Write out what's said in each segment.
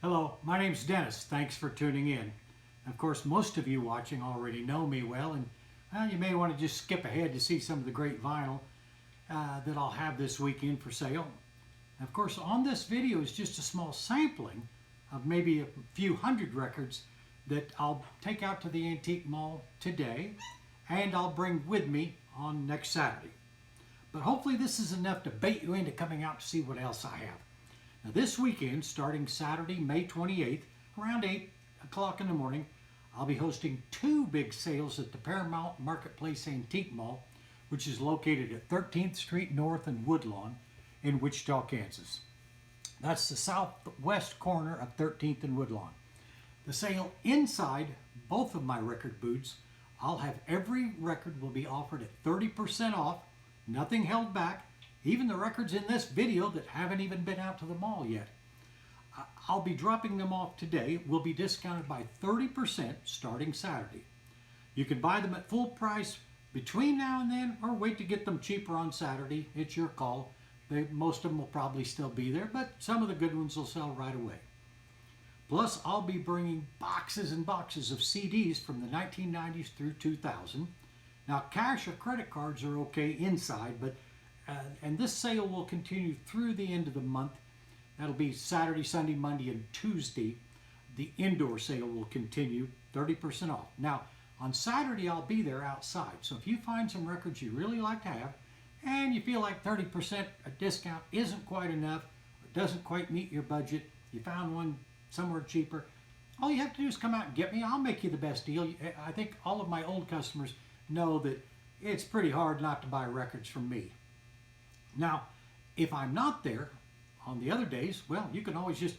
Hello, my name's Dennis. Thanks for tuning in. Of course, most of you watching already know me well, and you may want to just skip ahead to see some of the great vinyl that I'll have this weekend for sale. Of course, on this video is just a small sampling of maybe a few hundred records that I'll take out to the Antique Mall today, and I'll bring with me on next Saturday. But hopefully this is enough to bait you into coming out to see what else I have. Now this weekend, starting Saturday, May 28th, around 8 o'clock in the morning, I'll be hosting two big sales at the Paramount Marketplace Antique Mall, which is located at 13th Street North and Woodlawn in Wichita, Kansas. That's the southwest corner of 13th and Woodlawn. The sale inside both of my record booths, I'll have every record will be offered at 30% off, nothing held back, even the records in this video that haven't even been out to the mall yet. I'll be dropping them off today, will be discounted by 30% starting Saturday. You can buy them at full price between now and then, or wait to get them cheaper on Saturday. It's your call. Most of them will probably still be there, but some of the good ones will sell right away. Plus, I'll be bringing boxes and boxes of CDs from the 1990s through 2000. Now, cash or credit cards are okay inside, but and this sale will continue through the end of the month. That'll be Saturday, Sunday, Monday, and Tuesday. The indoor sale will continue, 30% off. Now, on Saturday, I'll be there outside. So if you find some records you really like to have, and you feel like 30% a discount isn't quite enough, or doesn't quite meet your budget, you found one somewhere cheaper, all you have to do is come out and get me. I'll make you the best deal. I think all of my old customers know that it's pretty hard not to buy records from me. Now, if I'm not there on the other days, well, you can always just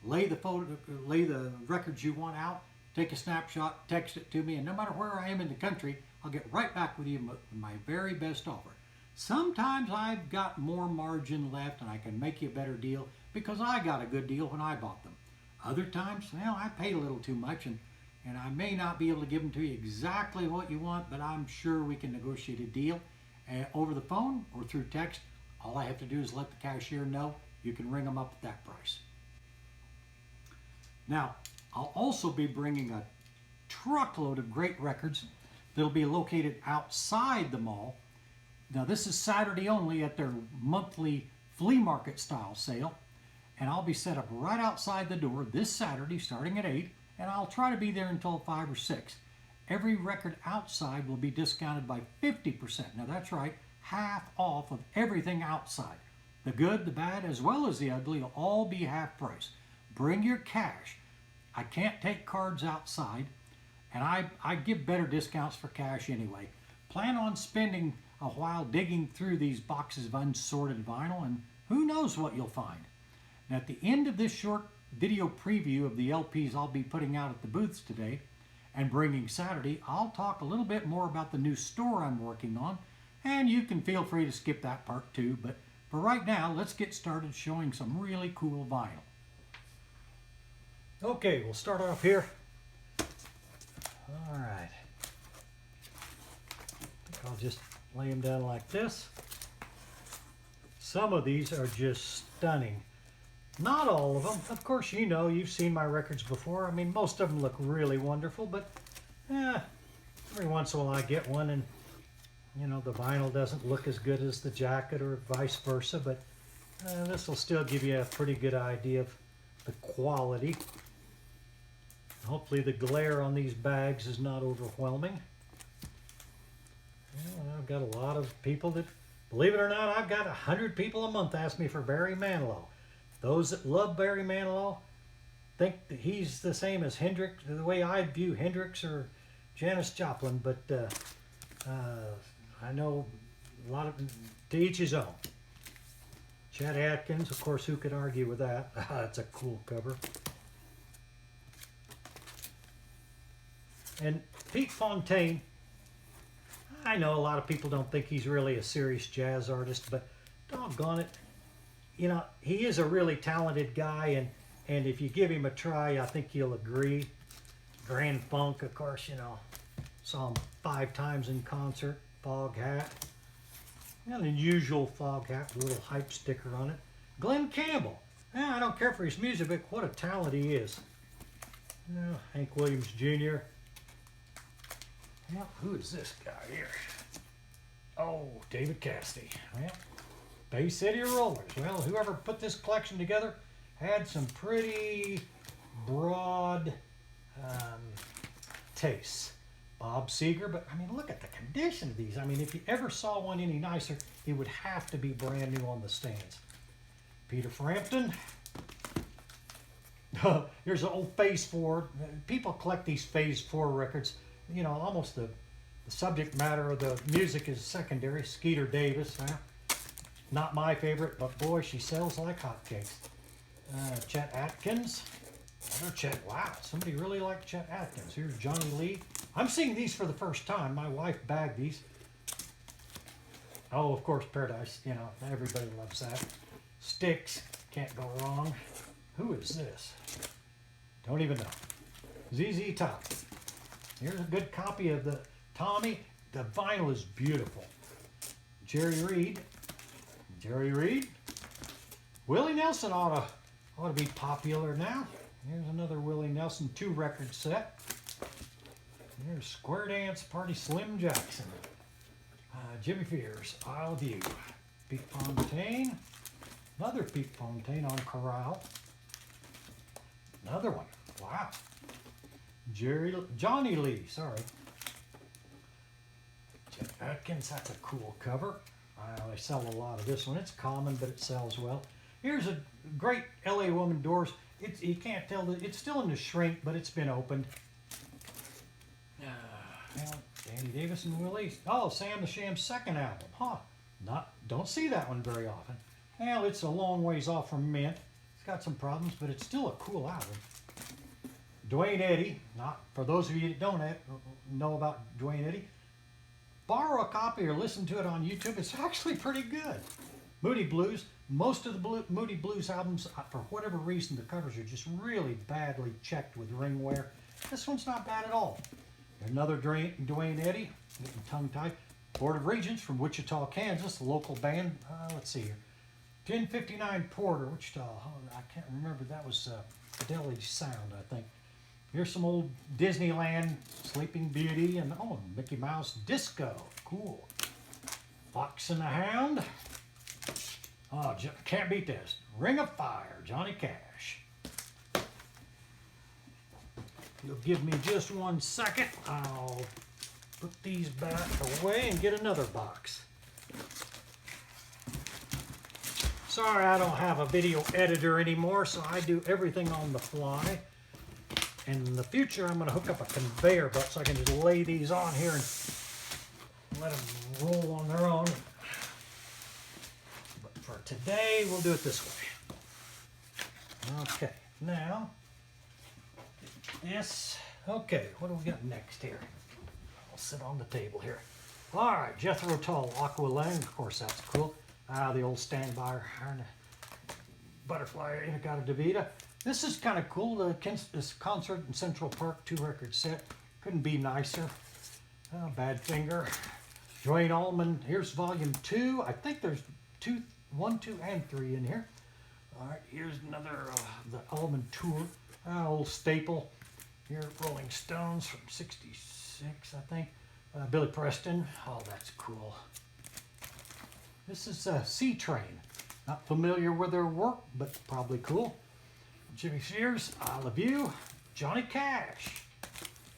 lay the records you want out, take a snapshot, text it to me, and no matter where I am in the country, I'll get right back with you with my very best offer. Sometimes I've got more margin left and I can make you a better deal because I got a good deal when I bought them. Other times, well, I paid a little too much and I may not be able to give them to you exactly what you want, but I'm sure we can negotiate a deal over the phone or through text. All I have to do is let the cashier know. You can ring them up at that price. Now, I'll also be bringing a truckload of great records that'll be located outside the mall. Now, this is Saturday only at their monthly flea market style sale, and I'll be set up right outside the door this Saturday starting at 8, and I'll try to be there until 5 or 6. Every record outside will be discounted by 50%. Now, that's right, half off of everything outside. The good, the bad, as well as the ugly will all be half price. Bring your cash. I can't take cards outside, and I give better discounts for cash anyway. Plan on spending a while digging through these boxes of unsorted vinyl, and who knows what you'll find. Now, at the end of this short video preview of the LPs I'll be putting out at the booths today and bringing Saturday, I'll talk a little bit more about the new store I'm working on, and you can feel free to skip that part too, but for right now, let's get started showing some really cool vinyl. Okay, we'll start off here. All right. I'll just lay them down like this. Some of these are just stunning. Not all of them. Of course, you know, you've seen my records before. I mean, most of them look really wonderful, but every once in a while I get one and you know, the vinyl doesn't look as good as the jacket or vice versa, but this will still give you a pretty good idea of the quality. Hopefully the glare on these bags is not overwhelming. Well, I've got a lot of people that, believe it or not, I've got 100 people a month ask me for Barry Manilow. Those that love Barry Manilow think that he's the same as Hendrix, the way I view Hendrix or Janis Joplin, but I know a lot of, to each his own. Chet Atkins, of course, who could argue with that? That's a cool cover. And Pete Fontaine, I know a lot of people don't think he's really a serious jazz artist, but doggone it, you know, he is a really talented guy, and if you give him a try, I think you'll agree. Grand Funk, of course, you know, saw him 5 times in concert. Fog hat, an unusual fog hat with a little hype sticker on it. Glenn Campbell, I don't care for his music, but what a talent he is. Hank Williams Jr. Well, who is this guy here? Oh, David Cassidy. Well, Bay City Rollers. Well, whoever put this collection together had some pretty broad tastes. Bob Seger, but I mean, look at the condition of these. I mean, if you ever saw one any nicer, it would have to be brand new on the stands. Peter Frampton. Here's an old Phase 4. People collect these Phase 4 records. You know, almost the subject matter of the music is secondary. Skeeter Davis. Not my favorite, but boy, she sells like hotcakes. Chet Atkins. Another Chet. Wow, somebody really liked Chet Atkins. Here's Johnny Lee. I'm seeing these for the first time. My wife bagged these. Oh, of course, Paradise. You know, everybody loves that. Styx. Can't go wrong. Who is this? Don't even know. ZZ Top. Here's a good copy of the Tommy. The vinyl is beautiful. Jerry Reed. Jerry Reed. Willie Nelson ought to be popular now. Here's another Willie Nelson 2-record set. Here's Square Dance Party Slim Jackson. Jimmy Fears, Isle of You. Pete Fontaine. Another Pete Fontaine on Corral. Another one. Wow. Johnny Lee, sorry. Chet Atkins, that's a cool cover. They sell a lot of this one. It's common, but it sells well. Here's a great LA Woman Doors. You can't tell that it's still in the shrink, but it's been opened. Well, Danny Davis and Willie. Oh, Sam the Sham's second album. Don't see that one very often. Well, it's a long ways off from mint. It's got some problems, but it's still a cool album. Duane Eddy. Not for those of you that don't know about Duane Eddy. Borrow a copy or listen to it on YouTube. It's actually pretty good. Moody Blues. Most of the Moody Blues albums, for whatever reason, the covers are just really badly checked with ring wear. This one's not bad at all. Another Duane Eddy, getting tongue-tied. Board of Regents from Wichita, Kansas, a local band. Let's see here. 1059 Porter, Wichita. I can't remember. That was Fidelity Sound, I think. Here's some old Disneyland, Sleeping Beauty, and Mickey Mouse Disco. Cool. Fox and the Hound. Oh, can't beat this. Ring of Fire, Johnny Cash. You'll give me just 1 second. I'll put these back away and get another box. Sorry, I don't have a video editor anymore, so I do everything on the fly. And in the future, I'm going to hook up a conveyor belt so I can just lay these on here and let them roll on their own. But for today, we'll do it this way. Okay, now, this, okay, what do we got next here? I'll sit on the table here. All right, Jethro Tull, Aqua Lang, of course, that's cool. The old standby, Butterfly, Inagata Davida. This is kind of cool. This Concert in Central Park 2-record set. Couldn't be nicer. Badfinger. Duane Allman. Here's volume 2. I think there's 1, 2, and 3 in here. All right, here's another, the Allman Tour. Old staple. Here, Rolling Stones from 66, I think. Billy Preston. Oh, that's cool. This is C Train. Not familiar with their work, but probably cool. Jimmy Shears, Isle of You, Johnny Cash.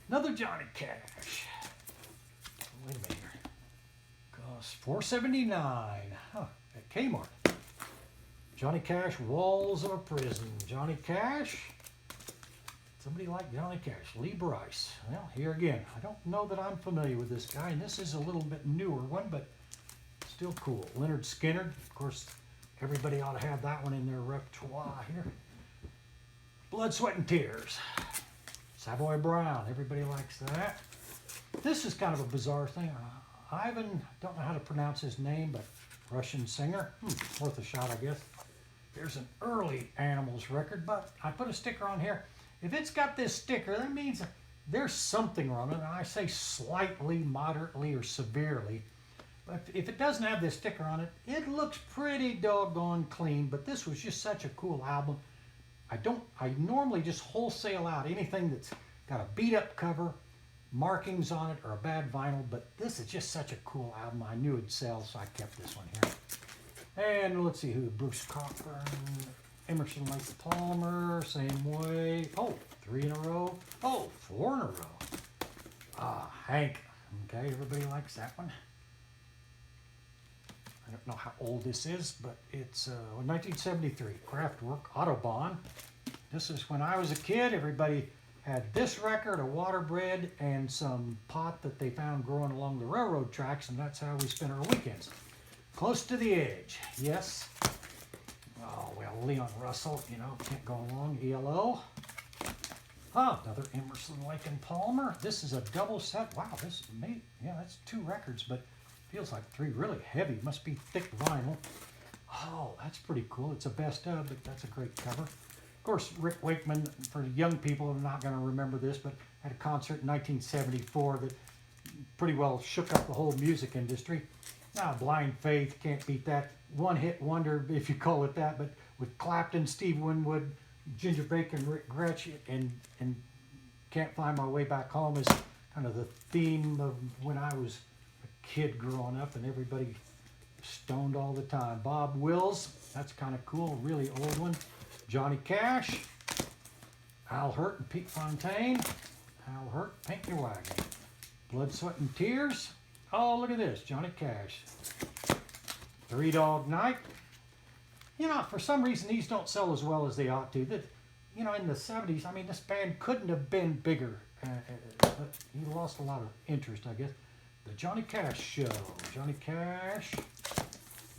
Another Johnny Cash. Wait a minute here. Costs $4.79. At Kmart. Johnny Cash, Walls of a Prison. Johnny Cash. Somebody like Johnny Cash. Lee Brice. Well, here again. I don't know that I'm familiar with this guy, and this is a little bit newer one, but still cool. Leonard Skinner. Of course, everybody ought to have that one in their repertoire here. Blood, Sweat, and Tears. Savoy Brown. Everybody likes that. This is kind of a bizarre thing. Ivan, don't know how to pronounce his name, but Russian singer. Worth a shot, I guess. Here's an early Animals record, but I put a sticker on here. If it's got this sticker, that means there's something wrong. And I say slightly, moderately, or severely. But if it doesn't have this sticker on it, it looks pretty doggone clean. But this was just such a cool album. I normally just wholesale out anything that's got a beat up cover, markings on it, or a bad vinyl, but this is just such a cool album. I knew it'd sell, so I kept this one here. And let's see who, Bruce Cockburn, Emerson, Lake Palmer, same way. Oh, 3 in a row. Oh, 4 in a row. Hank. Okay, everybody likes that one. I don't know how old this is, but it's 1973. Kraftwerk, Autobahn. This is when I was a kid. Everybody had this record, a water bread, and some pot that they found growing along the railroad tracks, and that's how we spent our weekends. Close to the Edge, yes. Oh, well, Leon Russell, you know, can't go wrong. ELO. Oh, another Emerson, Lake and Palmer. This is a double set. Wow, yeah, that's 2 records, but feels like 3. Really heavy. Must be thick vinyl. Oh, that's pretty cool. It's a best of, but that's a great cover. Of course, Rick Wakeman, for young people, I'm not going to remember this, but had a concert in 1974 that pretty well shook up the whole music industry. Now, Blind Faith, can't beat that. One-hit wonder, if you call it that, but with Clapton, Steve Winwood, Ginger Baker, and Rick Gretsch, and Can't Find My Way Back Home is kind of the theme of when I was a kid growing up, and everybody stoned all the time. Bob Wills, that's kind of cool, really old one. Johnny Cash, Al Hurt and Pete Fontaine. Al Hurt, Paint Your Wagon. Blood, Sweat and Tears. Oh, look at this, Johnny Cash. Three Dog Night. You know, for some reason, these don't sell as well as they ought to. That, you know, in the 70s, I mean, this band couldn't have been bigger. But he lost a lot of interest, I guess. The Johnny Cash Show. Johnny Cash.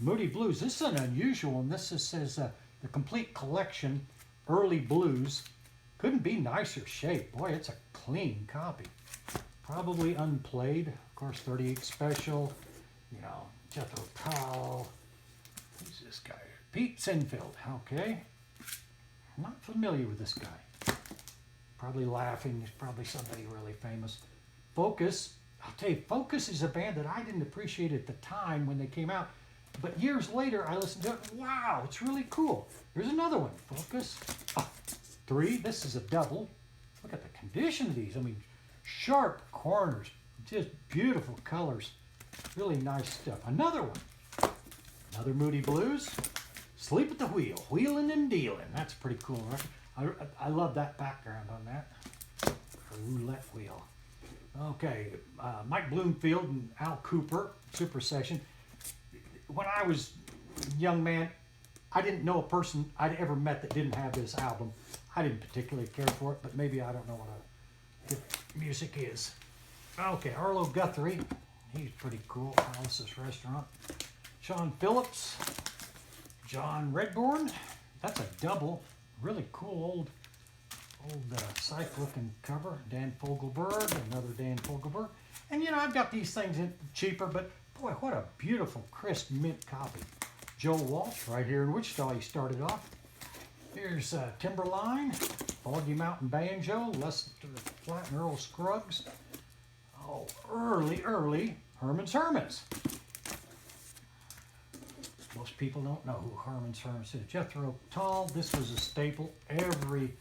Moody Blues. This is an unusual one. This says the complete collection, Early Blues. Couldn't be nicer shape. Boy, it's a clean copy. Probably unplayed. Of course, 38 Special. You know, Jethro Tull. Who's this guy? Pete Sinfield. Okay. I'm not familiar with this guy. Probably laughing. He's probably somebody really famous. Focus. I'll tell you, Focus is a band that I didn't appreciate at the time when they came out. But years later, I listened to it. Wow, it's really cool. Here's another one. Focus. Oh, 3. This is a double. Look at the condition of these. I mean, sharp corners. Just beautiful colors. Really nice stuff. Another one. Another Moody Blues. Sleep at the Wheel. Wheeling and Dealing. That's pretty cool, right? I love that background on that. A roulette wheel. Okay, Mike Bloomfield and Al Cooper, Super Session. When I was a young man, I didn't know a person I'd ever met that didn't have this album. I didn't particularly care for it, but maybe I don't know what good music is. Okay, Arlo Guthrie. He's pretty cool. Alice's Restaurant. Sean Phillips. John Redbourne. That's a double. Really cool old psych-looking cover. Dan Fogelberg. Another Dan Fogelberg. And you know, I've got these things in cheaper, but boy, what a beautiful, crisp mint copy. Joe Walsh, right here in Wichita, he started off. Here's Timberline, Foggy Mountain Banjo, Lester Flatt and Earl Scruggs. Oh, early Herman's Hermits. Most people don't know who Herman's Hermits is. Jethro Tull, this was a staple. Every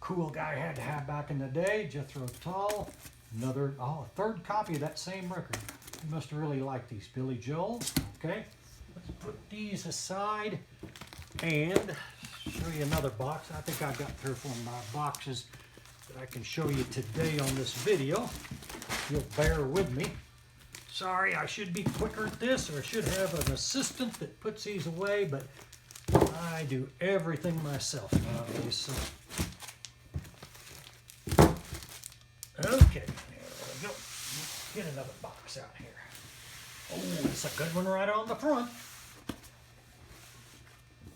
cool guy had to have back in the day. Jethro Tull. Another, a third copy of that same record. You must have really liked these. Billy Joel. Okay, let's put these aside and show you another box. I think I've got 3 or 4 boxes that I can show you today on this video. If you'll bear with me. Sorry, I should be quicker at this, or I should have an assistant that puts these away, but I do everything myself nowadays. So. Okay, there we go. Let's get another box out here. Oh, it's a good one right on the front.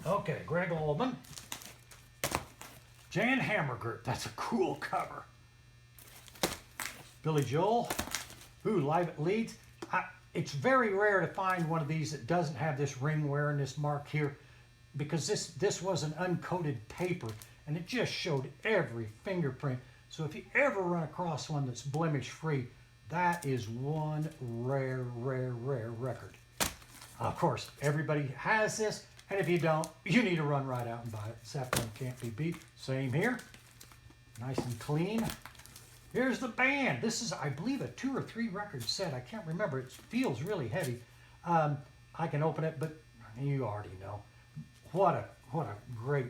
Okay, Greg Allman. Jan Hammergert, that's a cool cover. Billy Joel. Ooh, Live at Leeds. It's very rare to find one of these that doesn't have this ring wear and this mark here, because this was an uncoated paper and it just showed every fingerprint. So if you ever run across one that's blemish free, That is one rare record. Of course, everybody has this, and if you don't, you need to run right out and buy it. Zeppelin can't be beat. Same here. Nice and clean. Here's the band. This is, I believe, a 2 or 3 record set. I can't remember. It feels really heavy. I can open it, but you already know. What a great,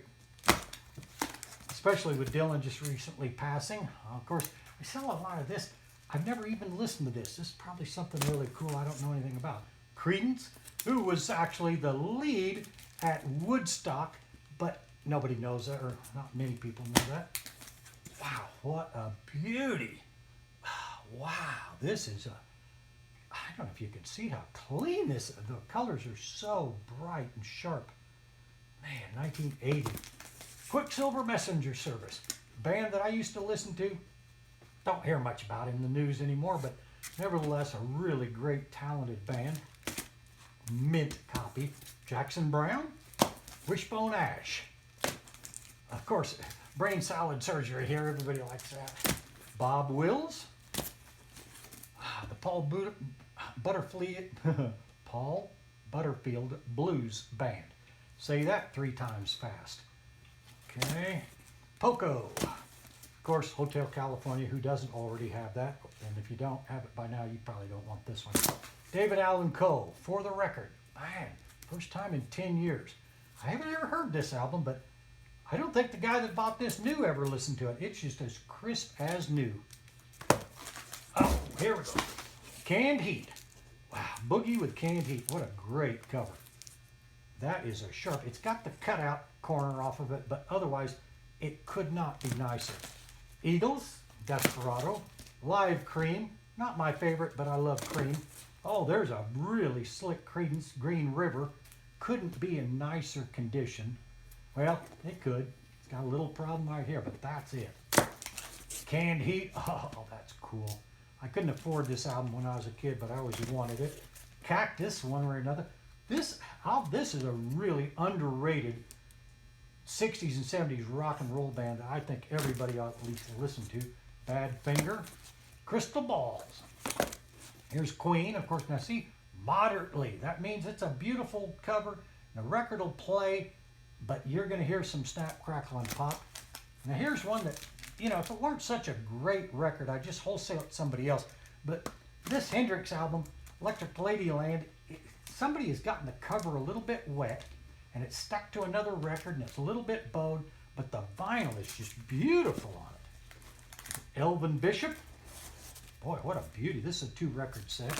especially with Dylan just recently passing. Of course, I sell a lot of this. I've never even listened to this. This is probably something really cool I don't know anything about. Creedence, who was actually the lead at Woodstock, but nobody knows that, or not many people know that. Wow, what a beauty. Wow, this is a, I don't know if you can see how clean this is. The colors are so bright and sharp. Man, 1980. Quicksilver Messenger Service, band that I used to listen to. Don't hear much about in the news anymore, but nevertheless, a really great, talented band. Mint copy. Jackson Browne, Wishbone Ash. Of course, brain salad surgery here. Everybody likes that. Bob Wills. The Paul Butterfield Blues Band. Say that 3 times fast. Okay. Poco. Of course, Hotel California. Who doesn't already have that? And if you don't have it by now, you probably don't want this one. David Allan Coe, For the Record. Man, first time in 10 years. I haven't ever heard this album, but I don't think the guy that bought this new ever listened to it. It's just as crisp as new. Oh, here we go. Canned Heat. Wow, Boogie with Canned Heat. What a great cover. That is a sharp. It's got the cutout corner off of it, but otherwise it could not be nicer. Eagles, Desperado, Live Cream. Not my favorite, but I love Cream. Oh, there's a really slick Creedence, Green River. Couldn't be in nicer condition. Well, it could. It's got a little problem right here, but that's it. Canned Heat. Oh, that's cool. I couldn't afford this album when I was a kid, but I always wanted it. Cactus, one way or another. This is a really underrated 60s and 70s rock and roll band that I think everybody ought at least listen to. Badfinger. Crystal Balls. Here's Queen, of course. Now see, moderately. That means it's a beautiful cover. The record will play, but you're going to hear some snap, crackle, and pop. Now here's one that, you know, if it weren't such a great record, I'd just wholesale it to somebody else. But this Hendrix album, Electric Ladyland, somebody has gotten the cover a little bit wet, and it's stuck to another record, and it's a little bit bowed, but the vinyl is just beautiful on it. Elvin Bishop. Boy, what a beauty. This is a 2-record set.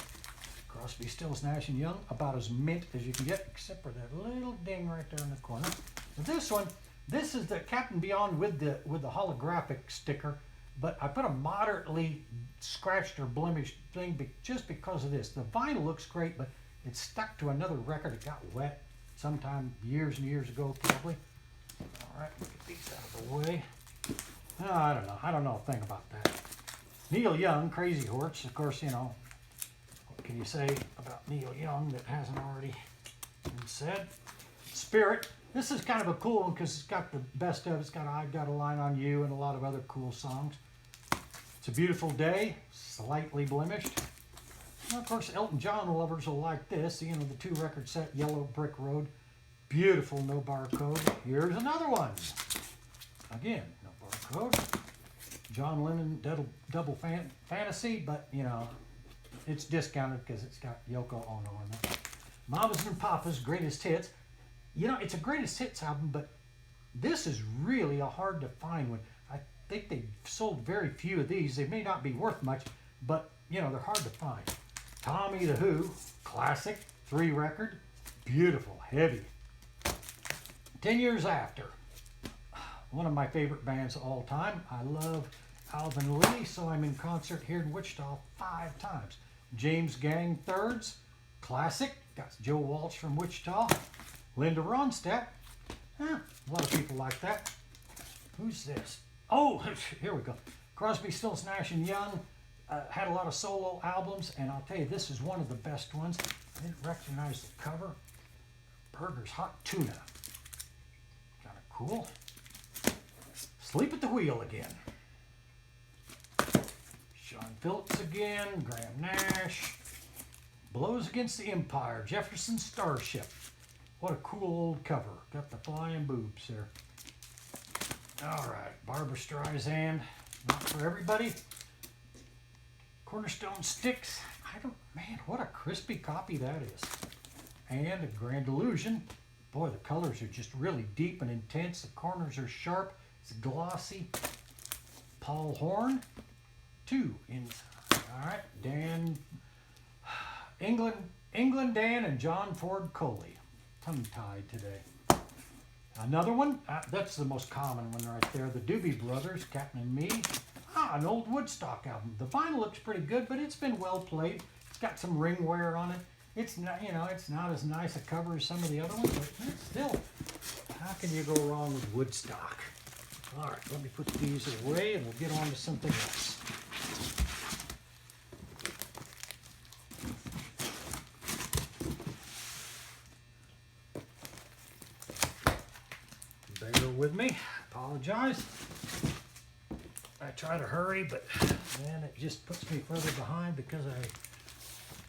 Crosby, Stills, Nash & Young, about as mint as you can get, except for that little ding right there in the corner. But this one, this is the Captain Beyond with the holographic sticker, but I put a moderately scratched or blemished thing just because of this. The vinyl looks great, but it's stuck to another record. It got wet sometime years and years ago, probably. All right, look at these out of the way. Oh, I don't know. I don't know a thing about that. Neil Young, Crazy Horse. Of course, you know, what can you say about Neil Young that hasn't already been said? Spirit. This is kind of a cool one because it's got the best of it. It's got I've Got a Line on You and a lot of other cool songs. It's a Beautiful Day, slightly blemished. And of course, Elton John lovers will like this. You know, the 2-record set, Yellow Brick Road. Beautiful, no barcode. Here's another one. Again, no barcode. John Lennon, Double Fantasy, but, you know, it's discounted because it's got Yoko Ono on it. Mamas and Papas, Greatest Hits. You know, it's a Greatest Hits album, but this is really a hard to find one. I think they've sold very few of these. They may not be worth much, but, you know, they're hard to find. Tommy the Who, classic, 3-record, beautiful, heavy. 10 Years After, one of my favorite bands of all time. I love Alvin Lee, so I'm in concert here in Wichita 5 times. James Gang Thirds, classic, got Joe Walsh from Wichita. Linda Ronstadt, a lot of people like that. Who's this? Oh, here we go. Crosby, Stills, Nash & Young had a lot of solo albums, and I'll tell you, this is one of the best ones. I didn't recognize the cover. Burger's Hot Tuna. Kind of cool. Sleep at the Wheel again. Sean Phillips again, Graham Nash. Blows Against the Empire, Jefferson Starship. What a cool old cover. Got the flying boobs there. All right, Barbra Streisand. Not for everybody. Cornerstone Sticks. Man, what a crispy copy that is. And a Grand Illusion. Boy, the colors are just really deep and intense. The corners are sharp. It's glossy. Paul Horn. 2 inside. All right, Dan. England Dan and John Ford Coley. Tongue-tied today. Another one. That's the most common one right there. The Doobie Brothers, Captain and Me. An old Woodstock album. The vinyl looks pretty good, but it's been well played. It's got some ring wear on it. It's not, it's not as nice a cover as some of the other ones, but still, how can you go wrong with Woodstock? All right, let me put these away and we'll get on to something else. Bear with me. Apologize. I try to hurry, but then it just puts me further behind because I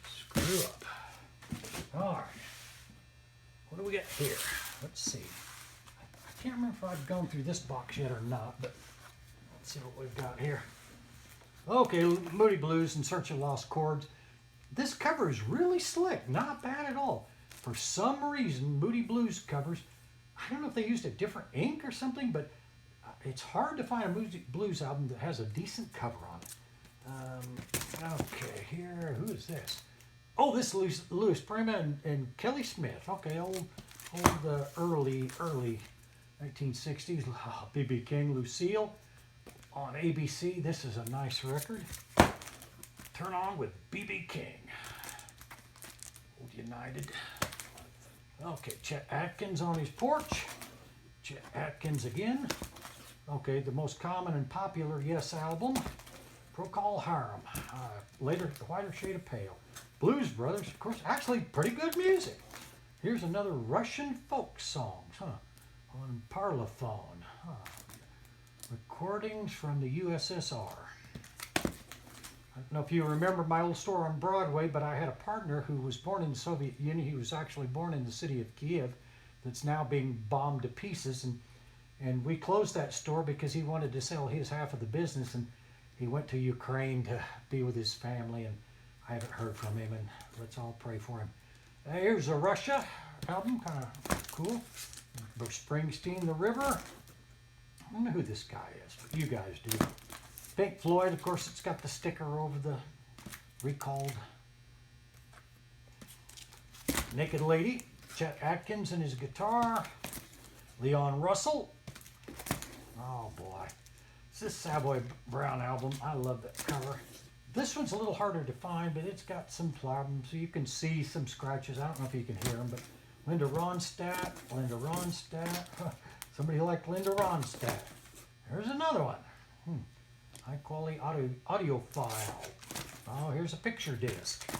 screw up. All right. What do we got here? Let's see. I can't remember if I've gone through this box yet or not, but let's see what we've got here. Okay, Moody Blues, In Search of Lost Chords. This cover is really slick. Not bad at all. For some reason, Moody Blues covers, I don't know if they used a different ink or something, but it's hard to find a Moody Blues album that has a decent cover on it. Okay, here, who is this? Oh, this is Louis Prima and Kelly Smith. Okay, old early 1960s. B.B. King, Lucille on ABC. This is a nice record. Turn On with B.B. King. Old United. Okay, Chet Atkins on his porch. Chet Atkins again. Okay, the most common and popular Yes album. Procol Harum. Later, The Whiter Shade of Pale. Blues Brothers, of course, actually pretty good music. Here's another Russian folk songs, on Parlophone. Recordings from the USSR. I don't know if you remember my old store on Broadway, but I had a partner who was born in the Soviet Union. He was actually born in the city of Kiev that's now being bombed to pieces. And we closed that store because he wanted to sell his half of the business. And he went to Ukraine to be with his family. And I haven't heard from him. And let's all pray for him. Here's a Russia album. Kind of cool. Bruce Springsteen, The River. I don't know who this guy is, but you guys do. Pink Floyd, of course, it's got the sticker over the recalled. Naked Lady, Chet Atkins and his guitar. Leon Russell. Oh boy. It's this Savoy Brown album. I love that cover. This one's a little harder to find, but it's got some problems. So you can see some scratches. I don't know if you can hear them, but Linda Ronstadt. Somebody liked Linda Ronstadt. There's another one. High quality audio file. Oh, here's a picture disc.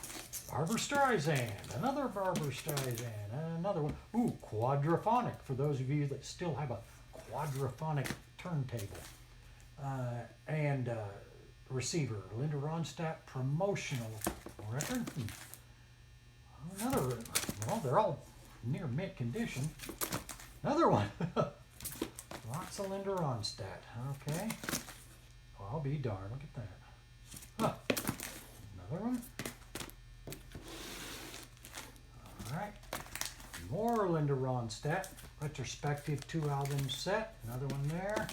Barbra Streisand. Another Barbra Streisand. Another one. Ooh, quadraphonic. For those of you that still have a quadraphonic turntable. And receiver. Linda Ronstadt promotional record. Another. Well, they're all near mint condition. Another one. Lots of Linda Ronstadt. Okay. Well, I'll be darned. Look at that. Another one. All right. More Linda Ronstadt. Retrospective 2-album set. Another one there.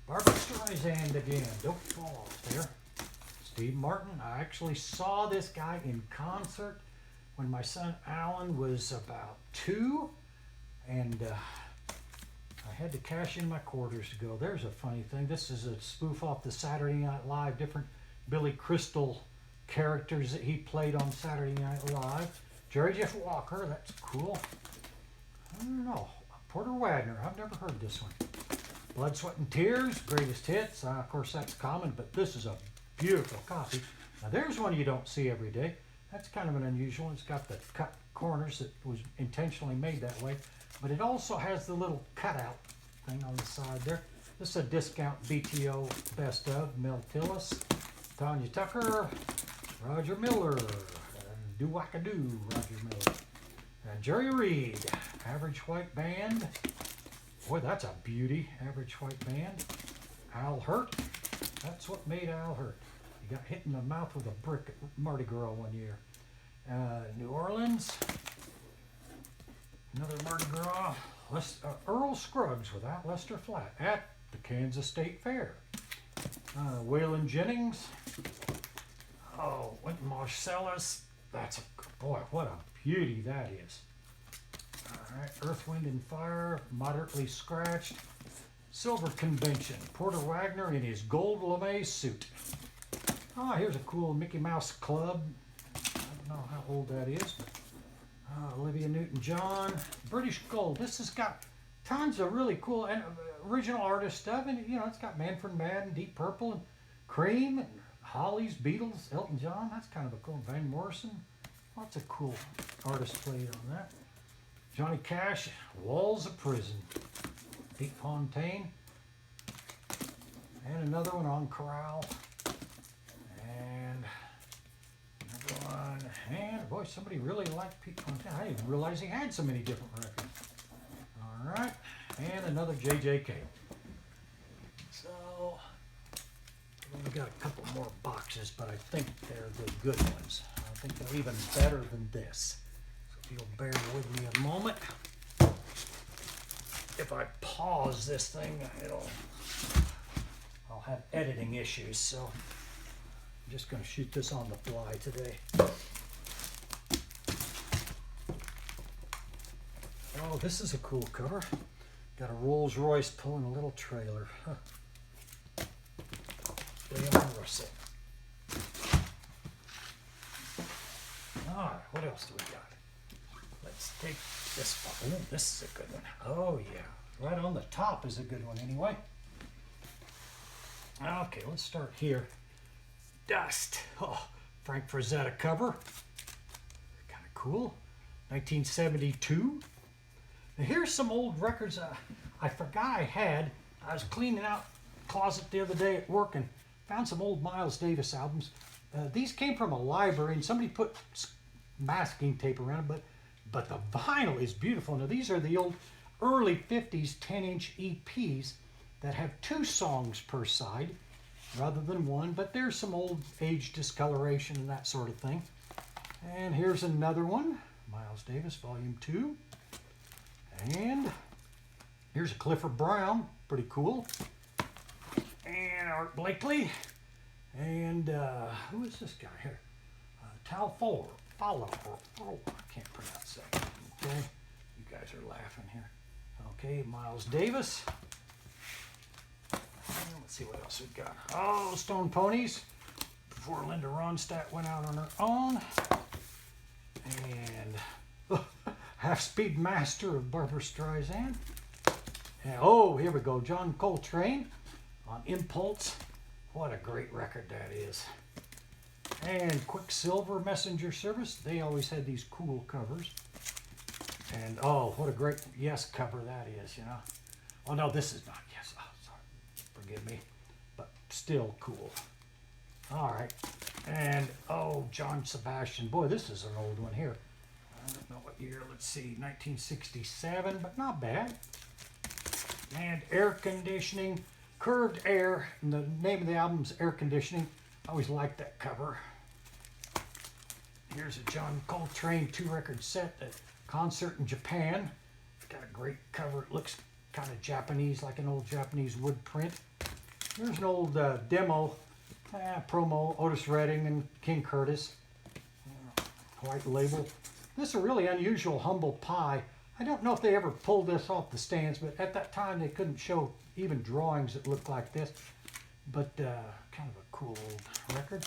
Barbra Streisand again. Don't fall off there. Steve Martin. I actually saw this guy in concert when my son Alan was about 2. And I had to cash in my quarters to go. There's a funny thing. This is a spoof off the Saturday Night Live, different Billy Crystal characters that he played on Saturday Night Live. Jerry Jeff Walker, that's cool. I don't know. Porter Wagner, I've never heard this one. Blood, Sweat, and Tears, Greatest Hits. Of course, that's common, but this is a beautiful copy. Now, there's one you don't see every day. That's kind of an unusual one. It's got the cut corners that was intentionally made that way. But it also has the little cutout thing on the side there. This is a discount BTO Best of, Mel Tillis. Tanya Tucker, Roger Miller, and Do-Wacka-Do, Roger Miller, and Jerry Reed, Average White Band. Boy, that's a beauty, Average White Band. Al Hurt, that's what made Al Hurt. He got hit in the mouth with a brick at Mardi Gras one year. New Orleans, another Mardi Gras. Earl Scruggs without Lester Flatt at the Kansas State Fair. Waylon Jennings. Oh, Wynton Marsalis. That's boy, what a beauty that is. All right, Earth, Wind, and Fire, moderately scratched. Silver Convention, Porter Wagner in his gold lame suit. Oh, here's a cool Mickey Mouse Club. I don't know how old that is, but Olivia Newton-John, British Gold. This has got tons of really cool and original artist stuff, and you know it's got Manfred Mann, Deep Purple, and Cream, and Hollies, Beatles, Elton John. That's kind of a cool. Van Morrison. Lots of cool artists played on that. Johnny Cash, Walls of Prison. Pete Fontaine, and another one on Corral, and another one. And boy, somebody really liked Pete Fontaine. I didn't realize he had so many different records. All right, and another JJK. So we've only got a couple more boxes, but I think they're the good ones. I think they're even better than this. So if you'll bear with me a moment. If I pause this thing, I'll have editing issues, so I'm just going to shoot this on the fly today. Oh, this is a cool cover. Got a Rolls Royce pulling a little trailer. Huh. Leon Russell. All right, what else do we got? Let's take this one. Oh, this is a good one. Oh, yeah. Right on the top is a good one anyway. Okay, let's start here. Dust. Oh, Frank Frazetta cover. Kind of cool. 1972. Now, here's some old records I forgot I had. I was cleaning out the closet the other day at work and found some old Miles Davis albums. These came from a library and somebody put masking tape around it, but the vinyl is beautiful. Now, these are the old early 50s 10-inch EPs that have 2 songs per side rather than one, but there's some old age discoloration and that sort of thing. And here's another one, Miles Davis, Volume 2. And here's a Clifford Brown, pretty cool. And Art Blakely. And who is this guy here? Tal Fowler. I can't pronounce that. Okay, you guys are laughing here. Okay, Miles Davis. And let's see what else we've got. Oh, Stone Ponies. Before Linda Ronstadt went out on her own. And Half Speed Master of Barbra Streisand. And, oh, here we go. John Coltrane on Impulse. What a great record that is. And Quicksilver Messenger Service. They always had these cool covers. And oh, what a great Yes cover that is, you know. Oh no, this is not Yes. Oh, sorry. Forgive me. But still cool. All right. And oh, John Sebastian. Boy, this is an old one here. I don't know what year. Let's see. 1967, but not bad. And Air Conditioning. Curved Air. And the name of the album's Air Conditioning. I always liked that cover. Here's a John Coltrane 2-record set, a concert in Japan. It's got a great cover. It looks kind of Japanese, like an old Japanese wood print. Here's an old demo, promo, Otis Redding and King Curtis. White label. This is a really unusual Humble Pie. I don't know if they ever pulled this off the stands, but at that time they couldn't show even drawings that looked like this. But kind of a cool old record.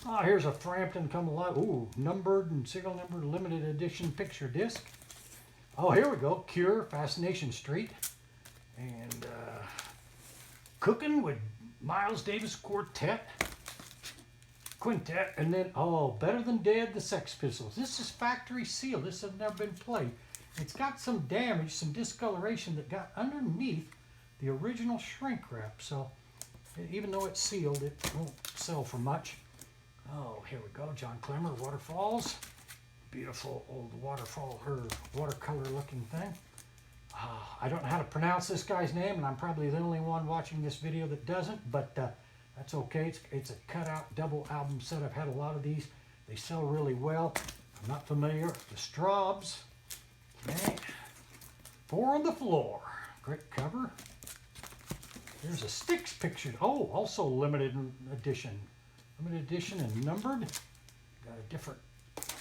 Oh, here's a Frampton Come Alive. Ooh, numbered and serial numbered limited edition picture disc. Oh, here we go. Cure, Fascination Street. And Cooking with Miles Davis Quartet. Quintet. And then, oh, Better Than Dead, the Sex Pistols. This is factory sealed. This has never been played. It's got some damage, some discoloration that got underneath the original shrink wrap. So Even though it's sealed, it won't sell for much. Oh, here we go, John Clemmer, Waterfalls. Beautiful old waterfall, her watercolor looking thing. I don't know how to pronounce this guy's name, and I'm probably the only one watching this video that doesn't, but that's okay. It's a cutout double album set. I've had a lot of these. They sell really well. I'm not familiar. The Straubs. Okay. Four on the Floor. Great cover. There's a Styx picture. Oh, also limited edition. Limited edition and numbered. Got a different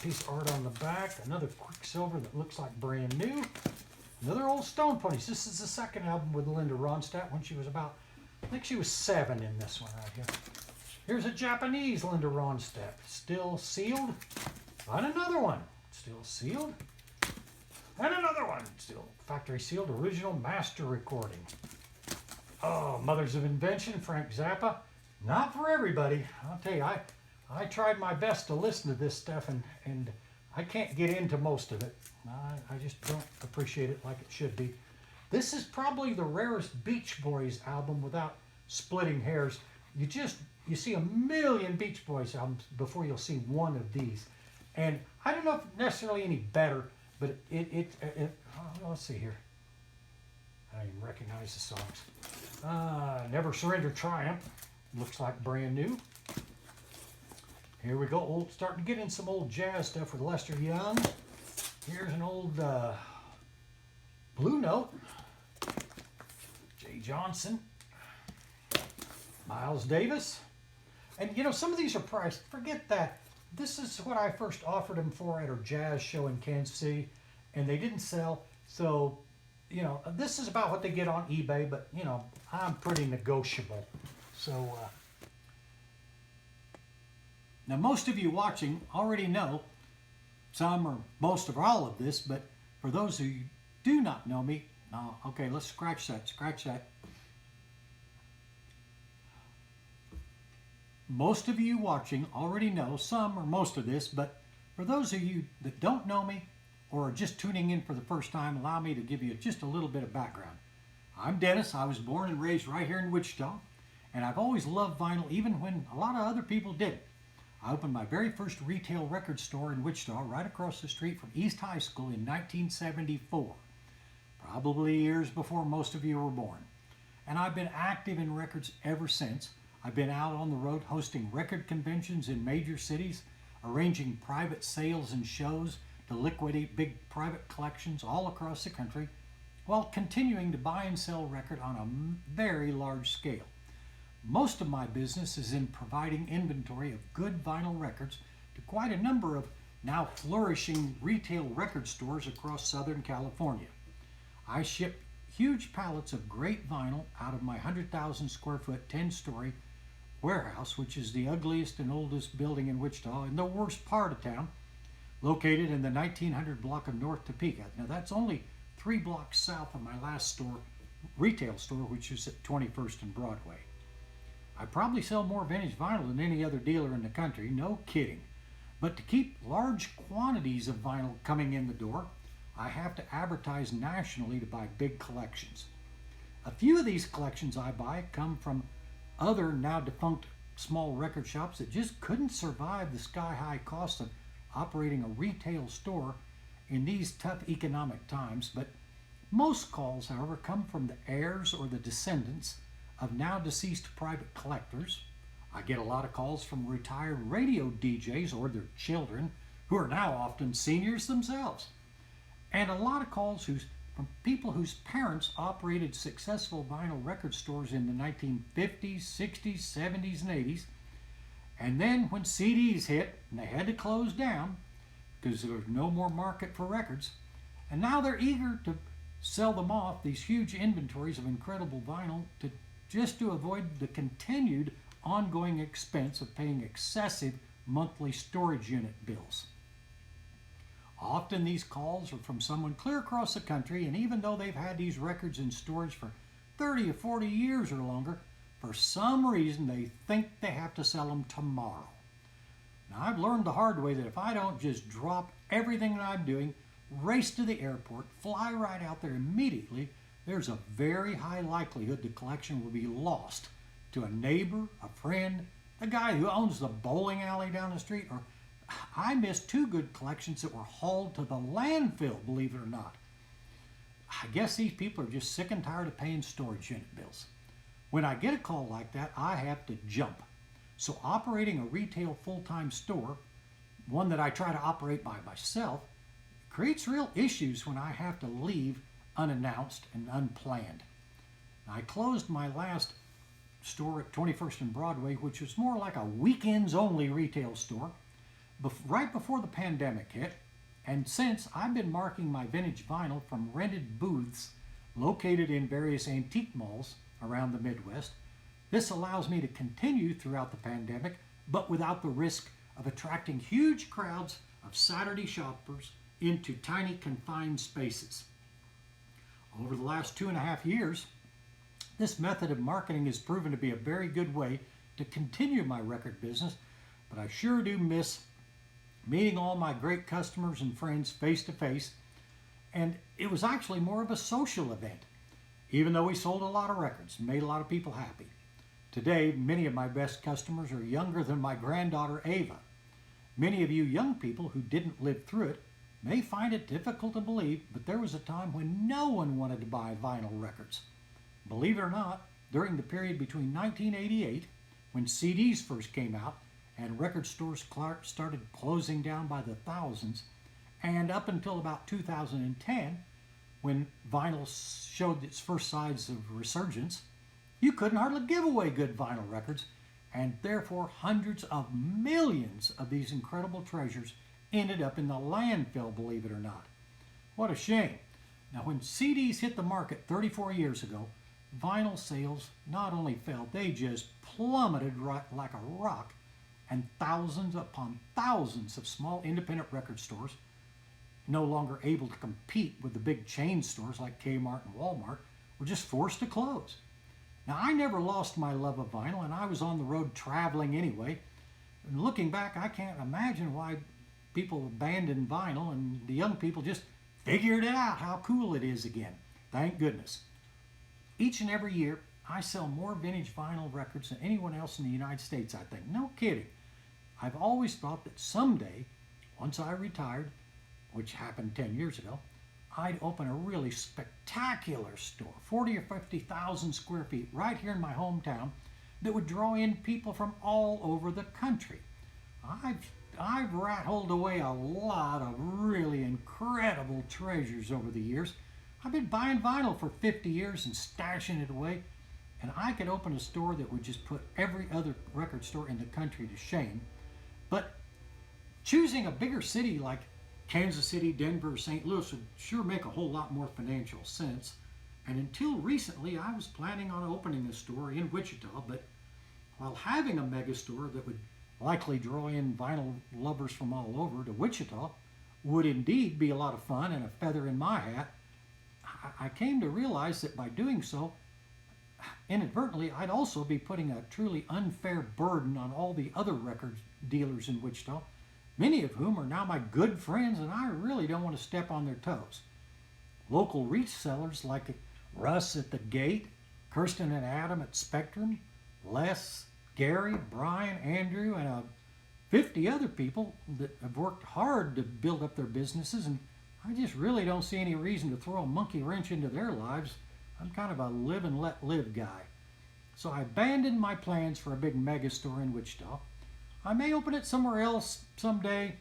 piece of art on the back. Another Quicksilver that looks like brand new. Another old Stone Ponies. This is the second album with Linda Ronstadt when she was about, I think she was 7 in this one right here. Here's a Japanese Linda Ronstadt. Still sealed. And another one. Still sealed. And another one. Still factory sealed. Original master recording. Oh, Mothers of Invention, Frank Zappa. Not for everybody. I'll tell you, I tried my best to listen to this stuff, and I can't get into most of it. I just don't appreciate it like it should be. This is probably the rarest Beach Boys album without splitting hairs. You see a million Beach Boys albums before you'll see one of these. And I don't know if necessarily any better, but let's see here. I don't even recognize the songs. Never Surrender Triumph. Looks like brand new. Here we go. Starting to get in some old jazz stuff with Lester Young. Here's an old Blue Note. Jay Johnson. Miles Davis. And you know, some of these are priced. Forget that. This is what I first offered them for at our jazz show in Kansas City, and they didn't sell. So, you know, this is about what they get on eBay, but, you know, I'm pretty negotiable. So, now most of you watching already know some or most of all of this, but for those who do not know me, okay, let's scratch that. Most of you watching already know some or most of this, but for those of you that don't know me or are just tuning in for the first time, allow me to give you just a little bit of background. I'm Dennis. I was born and raised right here in Wichita, and I've always loved vinyl even when a lot of other people didn't. I opened my very first retail record store in Wichita right across the street from East High School in 1974, probably years before most of you were born. And I've been active in records ever since. I've been out on the road hosting record conventions in major cities, arranging private sales and shows to liquidate big private collections all across the country, while continuing to buy and sell record on a very large scale. Most of my business is in providing inventory of good vinyl records to quite a number of now flourishing retail record stores across Southern California. I ship huge pallets of great vinyl out of my 100,000 square foot 10-story warehouse, which is the ugliest and oldest building in Wichita in the worst part of town, located in the 1900 block of North Topeka. Now that's only 3 blocks south of my last store, retail store, which is at 21st and Broadway. I probably sell more vintage vinyl than any other dealer in the country, no kidding. But to keep large quantities of vinyl coming in the door, I have to advertise nationally to buy big collections. A few of these collections I buy come from other now defunct small record shops that just couldn't survive the sky-high cost of operating a retail store in these tough economic times. But most calls, however, come from the heirs or the descendants of now deceased private collectors. I get a lot of calls from retired radio DJs or their children who are now often seniors themselves. And a lot of calls from people whose parents operated successful vinyl record stores in the 1950s, 60s, 70s, and 80s. And then when CDs hit and they had to close down because there was no more market for records, and now they're eager to sell them off, these huge inventories of incredible vinyl, just to avoid the continued ongoing expense of paying excessive monthly storage unit bills. Often these calls are from someone clear across the country, and even though they've had these records in storage for 30 or 40 years or longer, for some reason they think they have to sell them tomorrow. Now I've learned the hard way that if I don't just drop everything that I'm doing, race to the airport, fly right out there immediately, there's a very high likelihood the collection will be lost to a neighbor, a friend, the guy who owns the bowling alley down the street, or I missed two good collections that were hauled to the landfill, believe it or not. I guess these people are just sick and tired of paying storage unit bills. When I get a call like that, I have to jump. So operating a retail full-time store, one that I try to operate by myself, creates real issues when I have to leave unannounced and unplanned. I closed my last store at 21st and Broadway, which was more like a weekends only retail store, right before the pandemic hit. And since, I've been marking my vintage vinyl from rented booths located in various antique malls around the Midwest. This allows me to continue throughout the pandemic, but without the risk of attracting huge crowds of Saturday shoppers into tiny confined spaces. Over the last 2.5 years, this method of marketing has proven to be a very good way to continue my record business, but I sure do miss meeting all my great customers and friends face to face, and it was actually more of a social event, even though we sold a lot of records and made a lot of people happy. Today, many of my best customers are younger than my granddaughter Ava. Many of you young people who didn't live through it may find it difficult to believe, but there was a time when no one wanted to buy vinyl records. Believe it or not, during the period between 1988, when CDs first came out and record stores started closing down by the thousands, and up until about 2010, when vinyl showed its first signs of resurgence, you couldn't hardly give away good vinyl records, and therefore hundreds of millions of these incredible treasures ended up in the landfill, believe it or not. What a shame. Now, when CDs hit the market 34 years ago, vinyl sales not only fell, they just plummeted right like a rock, and thousands upon thousands of small independent record stores, no longer able to compete with the big chain stores like Kmart and Walmart, were just forced to close. Now, I never lost my love of vinyl, and I was on the road traveling anyway. And looking back, I can't imagine why people abandoned vinyl and the young people just figured it out how cool it is again. Thank goodness. Each and every year, I sell more vintage vinyl records than anyone else in the United States, I think. No kidding. I've always thought that someday, once I retired, which happened 10 years ago, I'd open a really spectacular store, 40 or 50,000 square feet, right here in my hometown, that would draw in people from all over the country. I've rat-holed away a lot of really incredible treasures over the years. I've been buying vinyl for 50 years and stashing it away, and I could open a store that would just put every other record store in the country to shame. But choosing a bigger city like Kansas City, Denver, St. Louis would sure make a whole lot more financial sense. And until recently, I was planning on opening a store in Wichita, but while having a mega store that would likely draw in vinyl lovers from all over to Wichita would indeed be a lot of fun and a feather in my hat, I came to realize that by doing so, inadvertently, I'd also be putting a truly unfair burden on all the other record dealers in Wichita, many of whom are now my good friends, and I really don't want to step on their toes. Local resellers like Russ at the Gate, Kirsten and Adam at Spectrum, Les, Gary, Brian, Andrew, and 50 other people that have worked hard to build up their businesses, and I just really don't see any reason to throw a monkey wrench into their lives. I'm kind of a live and let live guy. So I abandoned my plans for a big mega store in Wichita. I may open it somewhere else someday,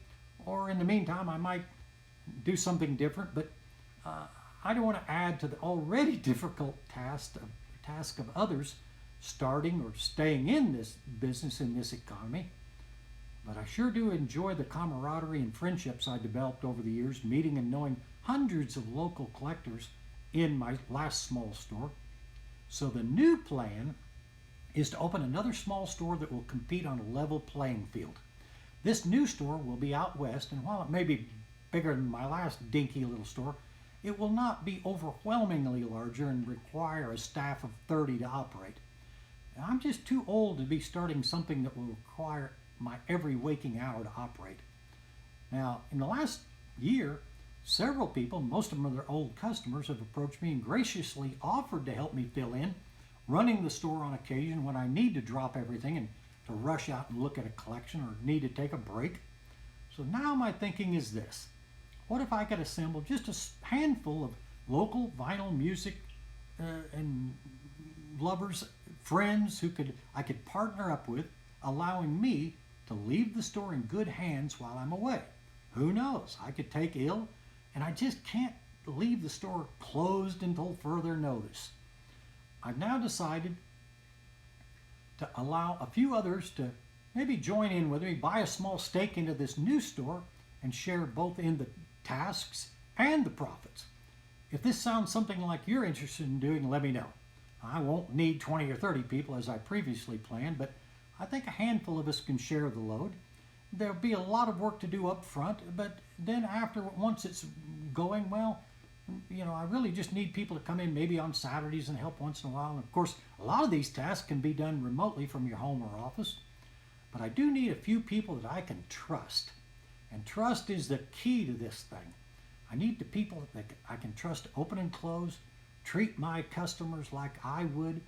or in the meantime I might do something different, but I don't want to add to the already difficult task of others starting or staying in this business, in this economy. But I sure do enjoy the camaraderie and friendships I developed over the years, meeting and knowing hundreds of local collectors in my last small store. So the new plan is to open another small store that will compete on a level playing field. This new store will be out west, and while it may be bigger than my last dinky little store, it will not be overwhelmingly larger and require a staff of 30 to operate. I'm just too old to be starting something that will require my every waking hour to operate. Now, in the last year, several people, most of them are their old customers, have approached me and graciously offered to help me fill in running the store on occasion when I need to drop everything and to rush out and look at a collection or need to take a break. So now my thinking is this. What if I could assemble just a handful of local vinyl music and lovers, friends who I could partner up with, allowing me to leave the store in good hands while I'm away. Who knows? I could take ill, and I just can't leave the store closed until further notice. I've now decided to allow a few others to maybe join in with me, buy a small stake into this new store, and share both in the tasks and the profits. If this sounds something like you're interested in doing, let me know. I won't need 20 or 30 people as I previously planned, but I think a handful of us can share the load. There'll be a lot of work to do up front, but then once it's going, well, I really just need people to come in maybe on Saturdays and help once in a while. And of course, a lot of these tasks can be done remotely from your home or office. But I do need a few people that I can trust. And trust is the key to this thing. I need the people that I can trust to open and close, treat my customers like I would,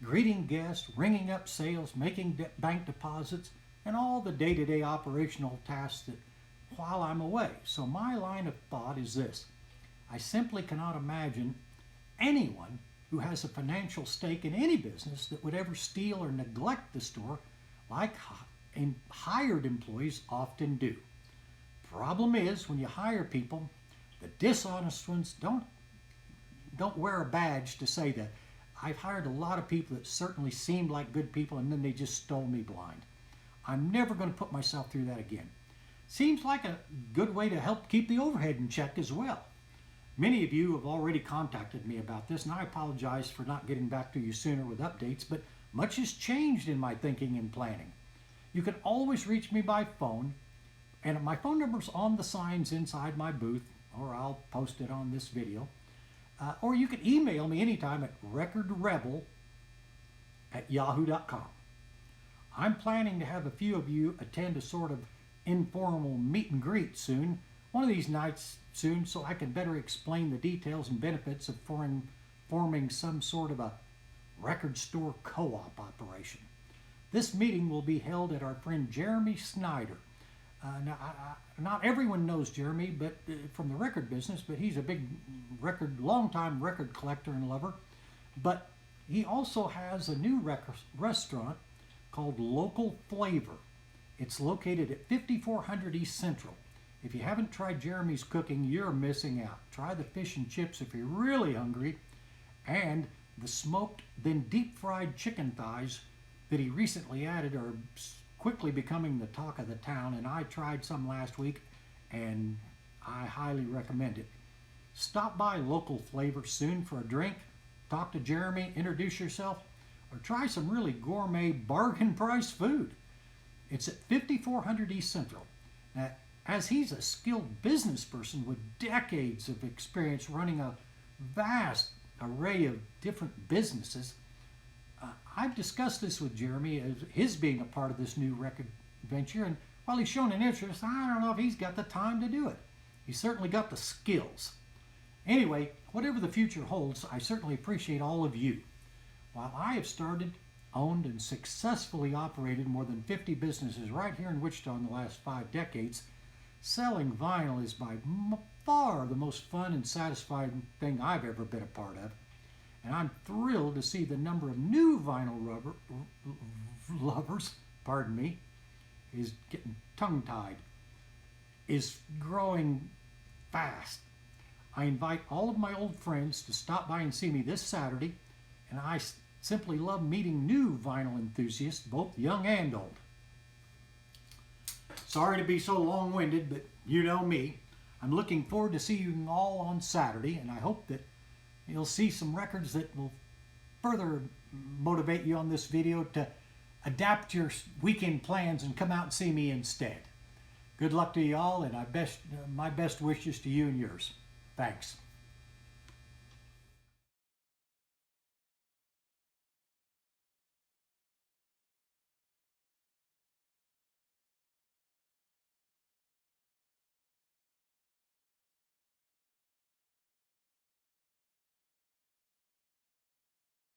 greeting guests, ringing up sales, making bank deposits, and all the day-to-day operational tasks that while I'm away. So my line of thought is this. I simply cannot imagine anyone who has a financial stake in any business that would ever steal or neglect the store like hired employees often do. Problem is, when you hire people, the dishonest ones don't wear a badge to say that. I've hired a lot of people that certainly seemed like good people and then they just stole me blind. I'm never going to put myself through that again. Seems like a good way to help keep the overhead in check as well. Many of you have already contacted me about this, and I apologize for not getting back to you sooner with updates, but much has changed in my thinking and planning. You can always reach me by phone, and my phone number's on the signs inside my booth, or I'll post it on this video. Or you can email me anytime at recordrebel@yahoo.com. I'm planning to have a few of you attend a sort of informal meet and greet soon, one of these nights soon, so I can better explain the details and benefits of forming some sort of a record store co-op operation. This meeting will be held at our friend Jeremy Snyder. Not everyone knows Jeremy, but from the record business, but he's a big long-time record collector and lover. But he also has a new restaurant called Local Flavor. It's located at 5400 East Central. If you haven't tried Jeremy's cooking, you're missing out. Try the fish and chips if you're really hungry, and the smoked, then deep-fried chicken thighs that he recently added are quickly becoming the talk of the town, and I tried some last week, and I highly recommend it. Stop by Local Flavor soon for a drink, talk to Jeremy, introduce yourself, or try some really gourmet bargain price food. It's at 5400 East Central. Now, as he's a skilled business person with decades of experience running a vast array of different businesses, I've discussed this with Jeremy as his being a part of this new record venture, and while he's shown an interest, I don't know if he's got the time to do it. He's certainly got the skills. Anyway, whatever the future holds, I certainly appreciate all of you. While I have started, owned, and successfully operated more than 50 businesses right here in Wichita in the last 5 decades, selling vinyl is by far the most fun and satisfying thing I've ever been a part of. And I'm thrilled to see the number of new vinyl lovers, is getting tongue-tied, is growing fast. I invite all of my old friends to stop by and see me this Saturday, and I simply love meeting new vinyl enthusiasts, both young and old. Sorry to be so long-winded, but you know me. I'm looking forward to seeing you all on Saturday, and I hope that you'll see some records that will further motivate you on this video to adapt your weekend plans and come out and see me instead. Good luck to you all, and my best wishes to you and yours. Thanks.